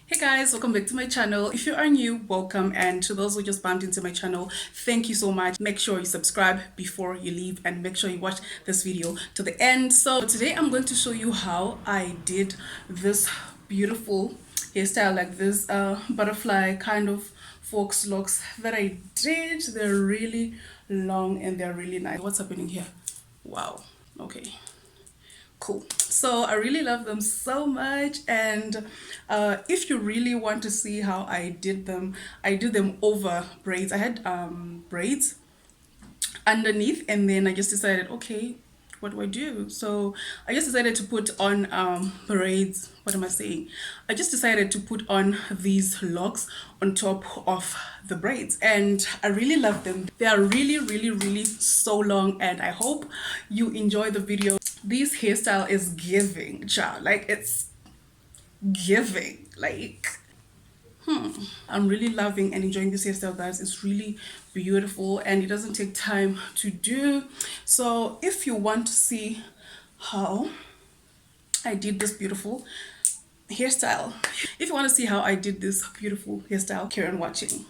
Hey guys, welcome back to my channel. If you are new, welcome, and to those who just bumped into my channel, thank you so much. Make sure you subscribe before you leave and make sure you watch this video to the end. So today I'm going to show you how I did this beautiful hairstyle, like this butterfly kind of fox locks that I did. They're really long and they're really nice. What's happening here? Wow. Okay, cool. So I really love them so much, and if you really want to see how I did them, I did them over braids. I had braids underneath, and then I just decided, okay, what do I do? So I just decided to put on braids. What am I saying? I just decided to put on these locks on top of the braids, and I really love them. They are really so long, and I hope you enjoy the video. This hairstyle is giving, child. Like, it's giving. Like, I'm really loving and enjoying this hairstyle, guys. It's really beautiful and it doesn't take time to do. So if you want to see how I did this beautiful hairstyle, if you want to see how I did this beautiful hairstyle, carry on watching.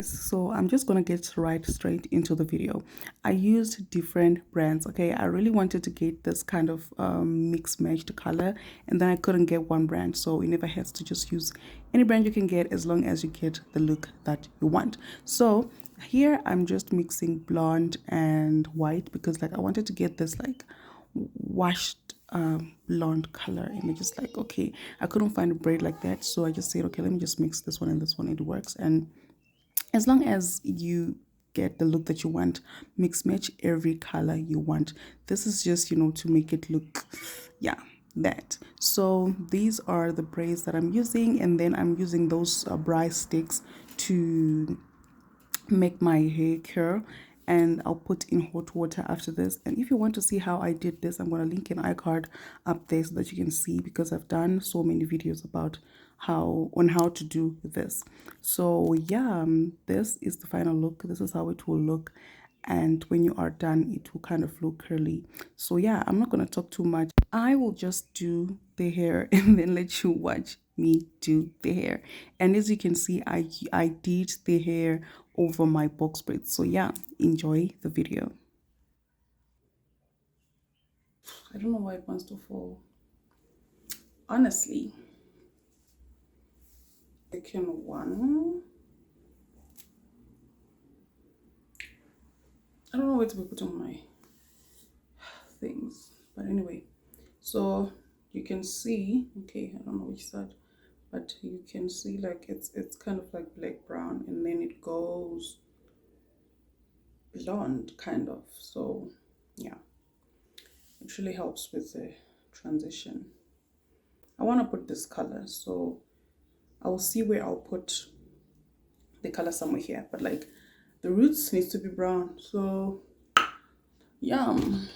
So I'm just gonna get right straight into the video. I used different brands. Okay, I really wanted to get this kind of mixed matched color, and then I couldn't get one brand, so you never have to just use any brand you can get as long as you get the look that you want. So here I'm just mixing blonde and white because, like, I wanted to get this like washed blonde color, and I just like, okay, I couldn't find a braid like that, so I just said, okay, let me just mix this one and this one. It works. And as long as you get the look that you want, mix match every color you want. This is just, you know, to make it look, yeah, that. So these are the braids that I'm using, and then I'm using those braid sticks to make my hair curl, and I'll put in hot water after this. And if you want to see how I did this, I'm going to link an iCard up there so that you can see, because I've done so many videos about how to do this. So yeah, this is the final look. This is how it will look, and when you are done, it will kind of look curly. So yeah, I'm not going to talk too much. I will just do the hair and then let you watch me do the hair. And as you can see, I did the hair over my box braids. So yeah, enjoy the video. I don't know why it wants to fall. Honestly, second one, I don't know where to be putting my things, but anyway, so you can see, okay, I don't know which side, but you can see, like, it's kind of like black brown, and then it goes blonde kind of. So yeah, it really helps with the transition. I want to put this color, so I'll see where I'll put the color somewhere here, but like the roots needs to be brown. So yum.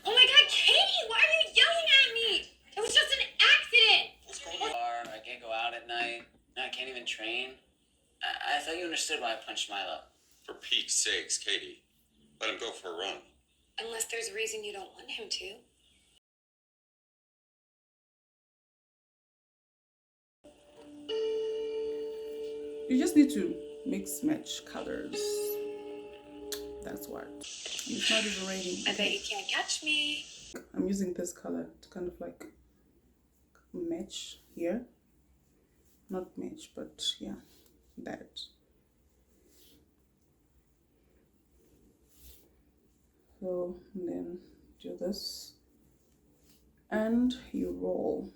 Oh my god, Katie, why are you yelling at me? It was just an accident. What's going on? I can't go out at night. Now I can't even train. I thought you understood why I punched Milo. For Pete's sakes, Katie, let him go for a run. Unless there's a reason you don't want him to. You just need to mix match colors. That's what. It's not even raining. I bet you can't catch me. I'm using this color to kind of like match here. Not match, but yeah, that. So then do this and you roll.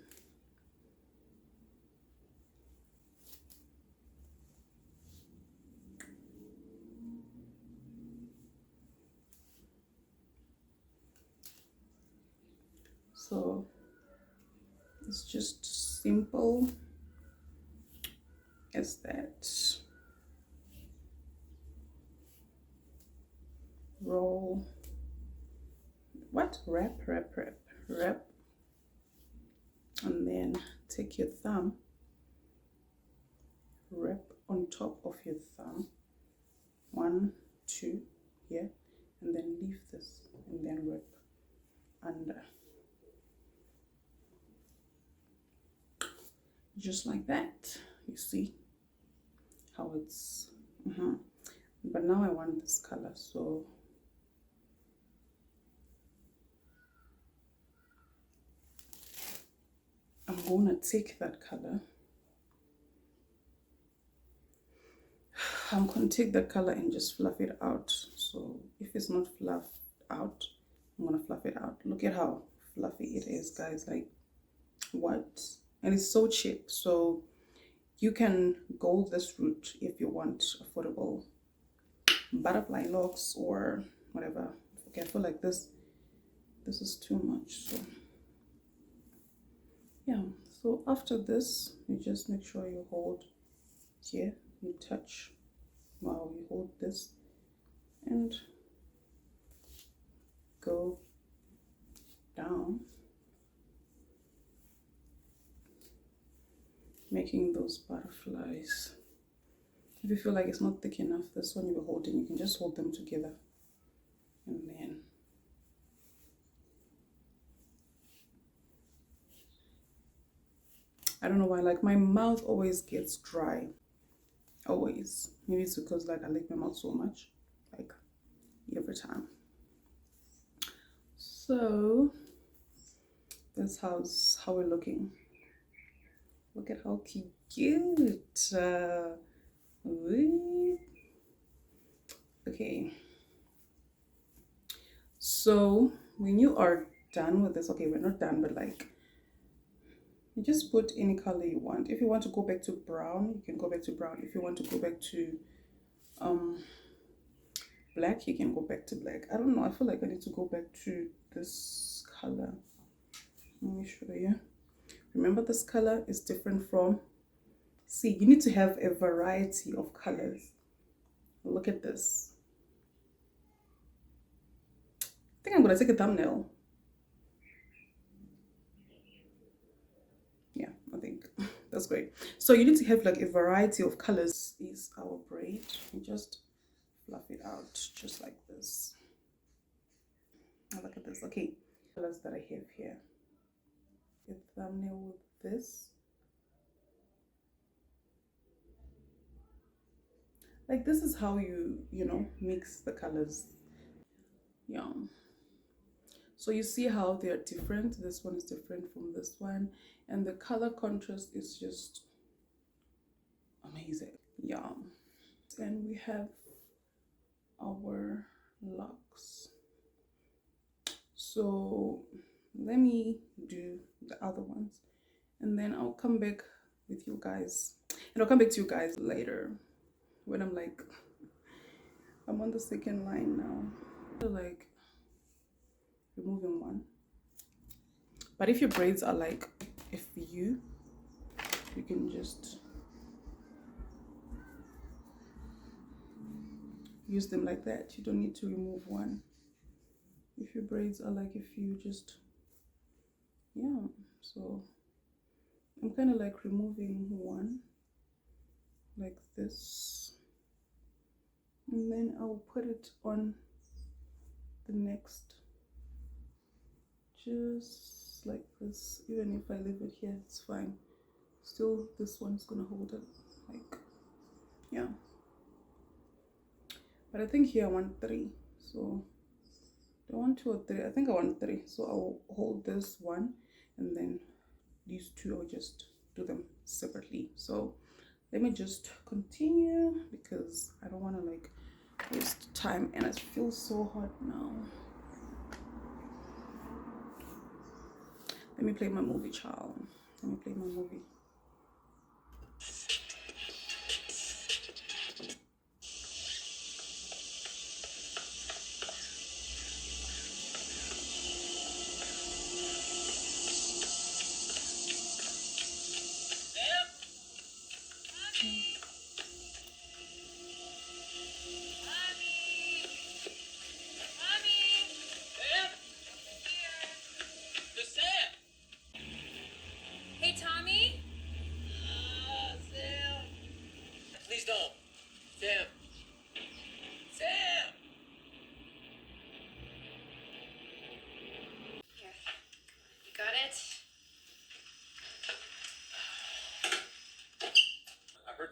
So it's just simple as that. Roll. What? Wrap. And then take your thumb, wrap on top of your thumb, 1, 2 here, and then leave this, and then wrap under, just like that. You see how it's but now I want this color, so I'm gonna take that color. I'm gonna take that color and just fluff it out. So if it's not fluffed out, I'm gonna fluff it out. Look at how fluffy it is, guys. Like, what? And it's so cheap. So you can go this route if you want affordable butterfly locks or whatever. Okay, I feel like this is too much. So yeah, so after this, you just make sure you hold here, you touch, wow, you hold this and go down, making those butterflies. If you feel like it's not thick enough, this one you're holding, you can just hold them together, and then I don't know why, like my mouth always gets dry, always. Maybe it's because like I lick my mouth so much, like every time. So that's how we're looking. Look at how cute. Okay, so when you are done with this, okay, we're not done, but like, you just put any color you want. If you want to go back to brown, you can go back to brown. If you want to go back to black, you can go back to black. I don't know, I feel like I need to go back to this color. Let me show you. Remember, this color is different from, see, you need to have a variety of colors. Look at this. I think I'm gonna take a thumbnail. Yeah, I think that's great. So you need to have like a variety of colors. This is our braid. You just fluff it out just like this. Oh, look at this. Okay, colors that I have here. A thumbnail with this. Like, this is how you know, mix the colors. Yeah, so you see how they are different. This one is different from this one, and the color contrast is just amazing. Yeah, and we have our locks. So let me do the other ones, and then I'll come back with you guys, and I'll come back to you guys later when I'm like, I'm on the second line now, like removing one. But if your braids are like a few, you can just use them like that. You don't need to remove one. If your braids are like a few, just, yeah. So I'm kind of like removing one like this, and then I'll put it on the next, just like this. Even if I leave it here, it's fine. Still, this one's gonna hold it, like, yeah. But I think here I want 3, so do I want 2 or 3? I think I want 3, so I'll hold this one, and then these 2 I'll just do them separately. So let me just continue, because I don't want to like waste time, and it feels so hot now. Let me play my movie, child. Let me play my movie. Hey, Tommy?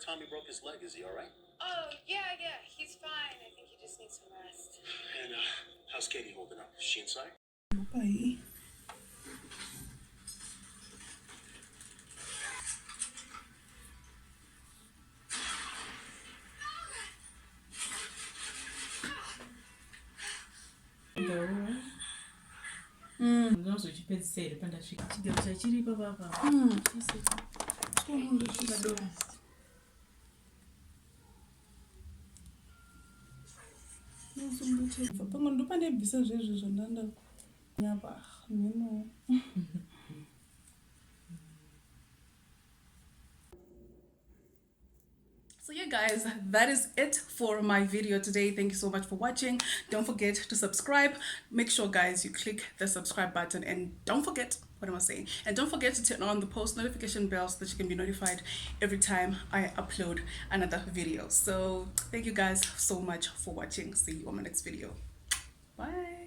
Tommy broke his leg. Is he all right? Oh, yeah, he's fine. I think he just needs some rest. And how's Katie holding up? Is she inside? Bye. So yeah guys, that is it for my video today. Thank you so much for watching. Don't forget to subscribe. Make sure guys you click the subscribe button, and don't forget, what am I saying, and don't forget to turn on the post notification bell so that you can be notified every time I upload another video. So thank you guys so much for watching. See you on my next video. Bye.